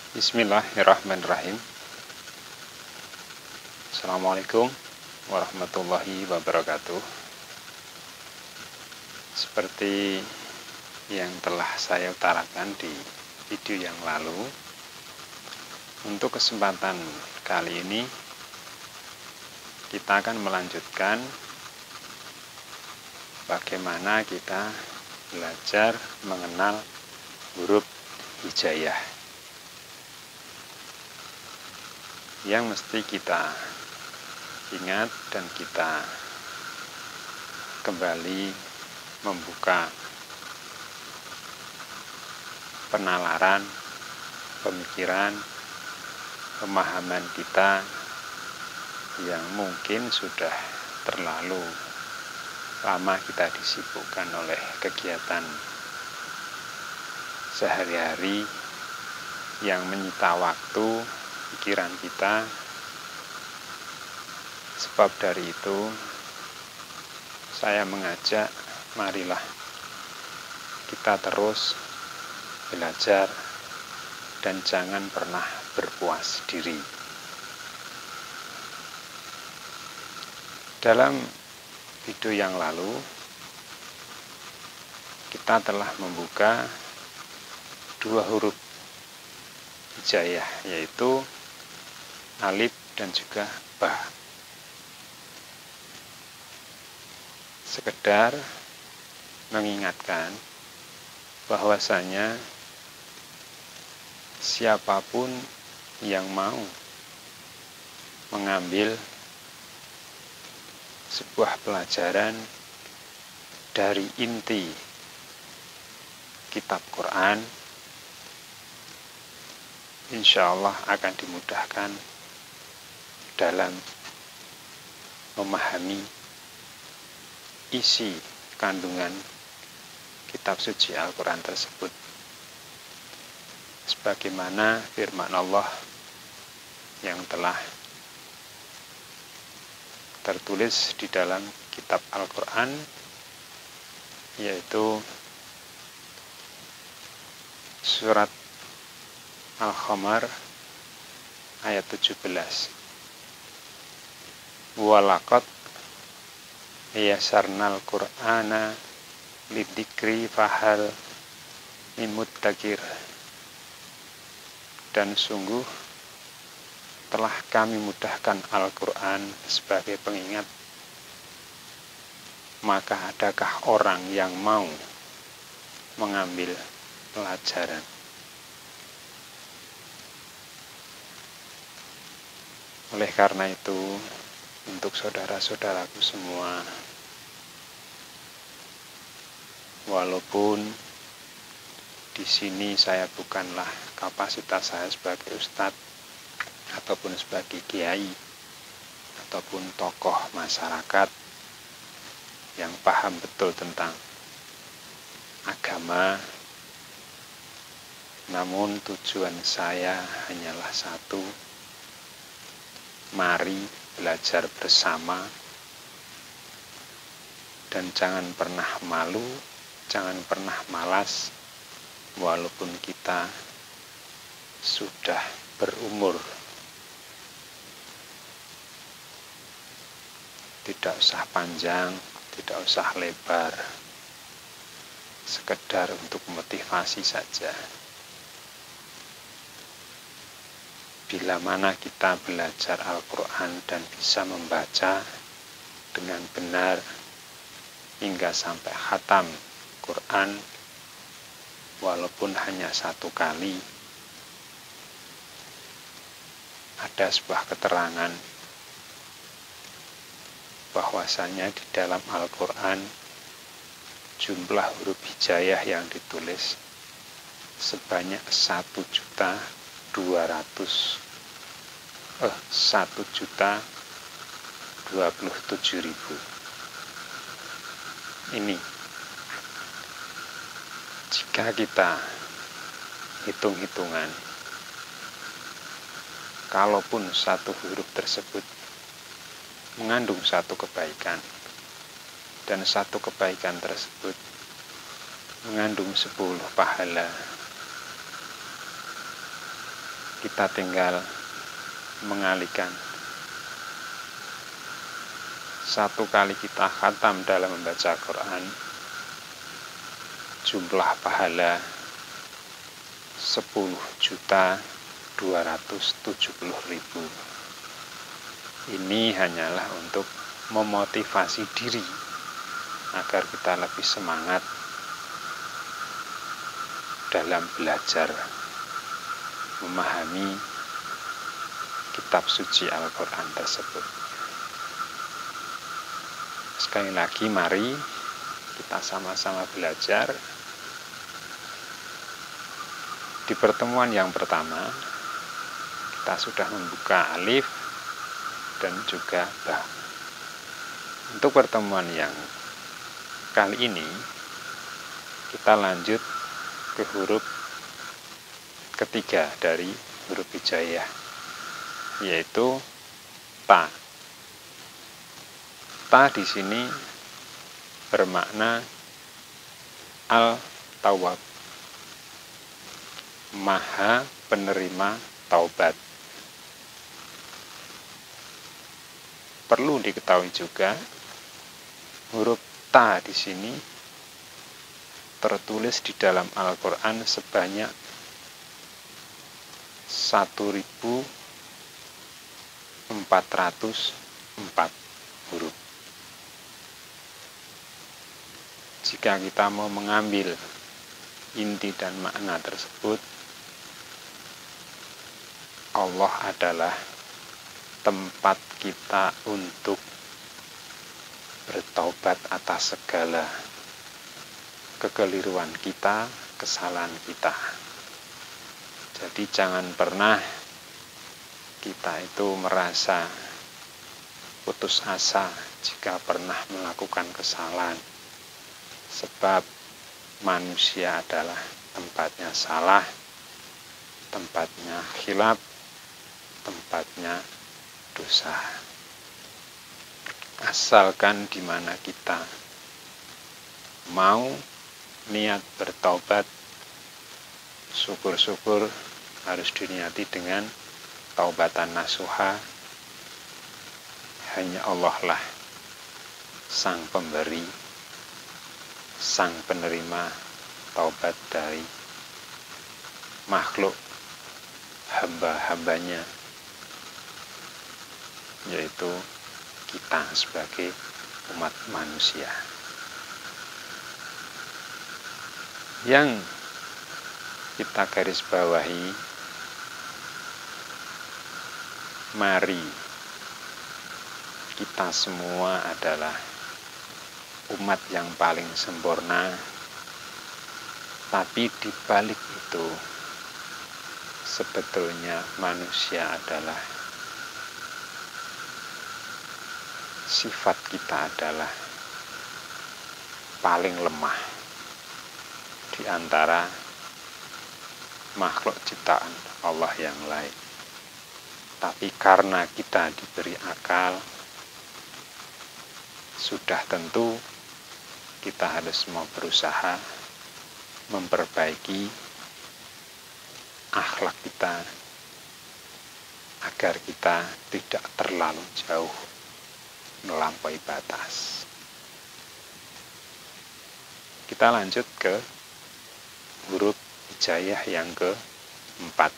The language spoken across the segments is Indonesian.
Bismillahirrahmanirrahim. Assalamualaikum warahmatullahi wabarakatuh. Seperti yang telah saya utarakan di video yang lalu, untuk kesempatan kali ini kita akan melanjutkan bagaimana kita belajar mengenal huruf hijaiyah yang mesti kita ingat dan kita kembali membuka penalaran, pemikiran, pemahaman kita yang mungkin sudah terlalu lama kita disibukkan oleh kegiatan sehari-hari yang menyita waktu pikiran kita. Sebab dari itu saya mengajak, marilah kita terus belajar dan jangan pernah berpuas diri. Dalam video yang lalu kita telah membuka dua huruf hijaiyah, yaitu alif dan juga ba. Sekedar mengingatkan bahwasanya siapapun yang mau mengambil sebuah pelajaran dari inti kitab Quran, insya Allah akan dimudahkan dalam memahami isi kandungan kitab suci Al-Quran tersebut. Sebagaimana firman Allah yang telah tertulis di dalam kitab Al-Quran, yaitu surat Al-Qamar ayat 17. Walaqad yasarnal Qur'ana lidzikri fahal min muddakir. Dan sungguh telah kami mudahkan Al-Quran sebagai pengingat, maka adakah orang yang mau mengambil pelajaran? Oleh karena itu, untuk saudara-saudaraku semua, walaupun di sini saya bukanlah kapasitas saya sebagai ustadz ataupun sebagai kiai ataupun tokoh masyarakat yang paham betul tentang agama, namun tujuan saya hanyalah satu: mari belajar bersama dan jangan pernah malu, jangan pernah malas, walaupun kita sudah berumur. Tidak usah panjang, tidak usah lebar, sekedar untuk motivasi saja. Bila mana kita belajar Al-Quran dan bisa membaca dengan benar hingga sampai khatam Quran, walaupun hanya satu kali, ada sebuah keterangan bahwasanya di dalam Al-Quran jumlah huruf hijaiyah yang ditulis sebanyak 1.027.000. Ini jika kita hitung-hitungan, kalaupun satu huruf tersebut mengandung satu kebaikan, dan satu kebaikan tersebut mengandung 10 pahala, kita tinggal mengalihkan. Satu kali kita khatam dalam membaca Quran, jumlah pahala 10.270.000. Ini hanyalah untuk memotivasi diri agar kita lebih semangat dalam belajar memahami kitab suci Al-Quran tersebut. Sekali lagi, mari kita sama-sama belajar. Di pertemuan yang pertama, kita sudah membuka alif dan juga ba. Untuk pertemuan yang kali ini, kita lanjut ke huruf ketiga dari huruf hijaiyah, yaitu ta. Ta di sini bermakna al-tawwab, maha penerima taubat. Perlu diketahui juga, huruf ta di sini tertulis di dalam Al-Quran sebanyak 1404 huruf. Jika kita mau mengambil inti dan makna tersebut, Allah adalah tempat kita untuk bertaubat atas segala kekeliruan kita, kesalahan kita. Jadi jangan pernah kita itu merasa putus asa jika pernah melakukan kesalahan, sebab manusia adalah tempatnya salah, tempatnya khilaf, tempatnya dosa. Asalkan di mana kita mau niat bertaubat, syukur-syukur harus diniati dengan taubatan nasuha. Hanya Allah lah sang pemberi, sang penerima taubat dari makhluk hamba-hambanya, yaitu kita sebagai umat manusia. Yang kita garis bawahi, mari kita semua adalah umat yang paling sempurna, tapi di balik itu sebetulnya manusia adalah sifat kita adalah paling lemah di antara makhluk ciptaan Allah yang lain. Tapi karena kita diberi akal, sudah tentu kita harus mau berusaha memperbaiki akhlak kita agar kita tidak terlalu jauh melampaui batas. Kita lanjut ke huruf hijaiyah yang keempat.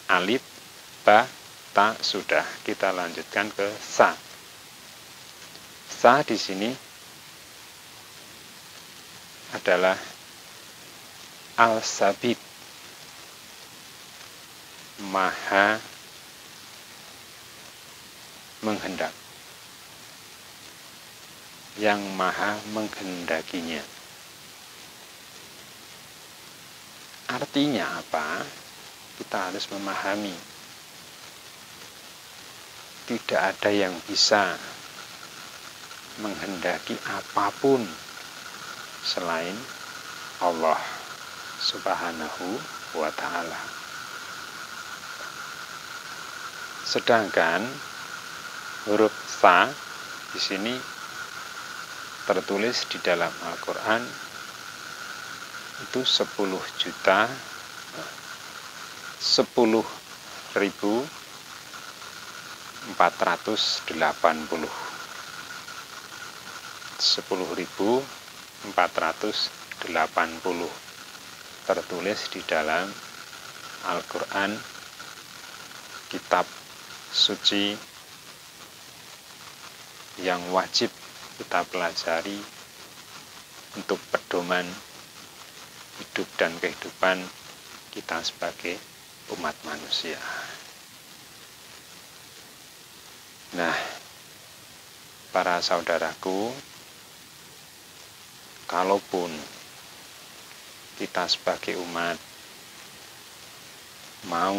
Alif, ba, ta sudah. Kita lanjutkan ke sa. Sa di sini adalah al-sabit, maha menghendak, yang maha menghendakinya. Artinya apa? Kita harus memahami, tidak ada yang bisa menghendaki apapun selain Allah Subhanahu wa ta'ala. Sedangkan huruf sa di sini tertulis di dalam Al-Quran itu 10 10.480. 10.480 tertulis di dalam Al-Quran, kitab suci yang wajib kita pelajari untuk pedoman hidup dan kehidupan kita sebagai umat manusia. Nah, para saudaraku, kalaupun kita sebagai umat mau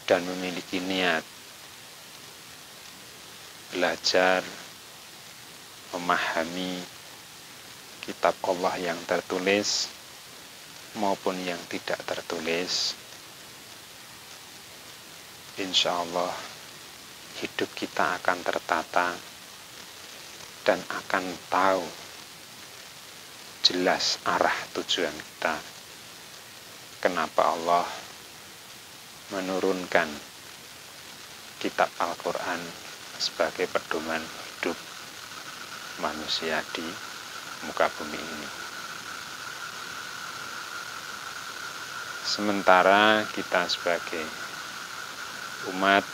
dan memiliki niat belajar memahami kitab Allah yang tertulis maupun yang tidak tertulis, insya Allah hidup kita akan tertata dan akan tahu jelas arah tujuan kita. Kenapa Allah menurunkan kitab Al-Quran sebagai pedoman hidup manusia di muka bumi ini. Sementara kita sebagai umat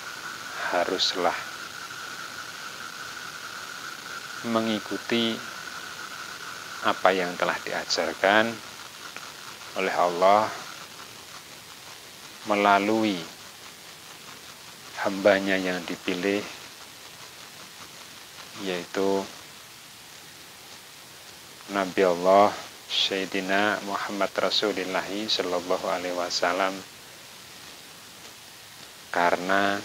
haruslah mengikuti apa yang telah diajarkan oleh Allah melalui hambanya yang dipilih, yaitu Nabi Allah Sayyidina Muhammad Rasulullah Sallallahu Alaihi Wasallam, karena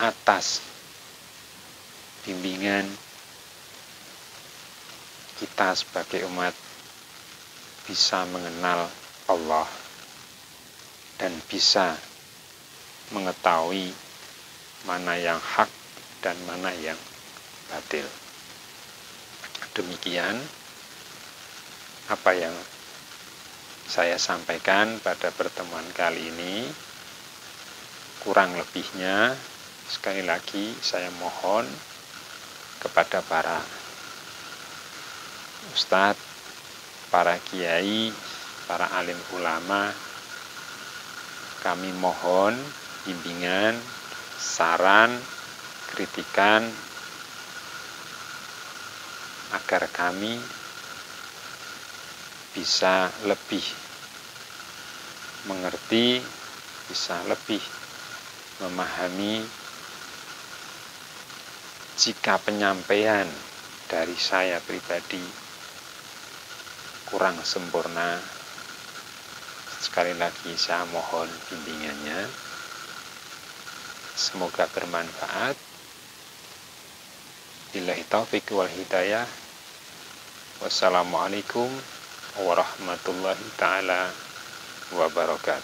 atas bimbingan kita sebagai umat bisa mengenal Allah dan bisa mengetahui mana yang hak dan mana yang batil. Demikian apa yang saya sampaikan pada pertemuan kali ini. Kurang lebihnya, sekali lagi saya mohon kepada para ustadz, para kiai, para alim ulama, kami mohon bimbingan, saran, kritikan agar kami bisa lebih mengerti, bisa lebih memahami jika penyampaian dari saya pribadi kurang sempurna. Sekali lagi saya mohon bimbingannya. Semoga bermanfaat. Billahi taufiq wal hidayah. Wassalamualaikum warahmatullahi taala wabarakatuh.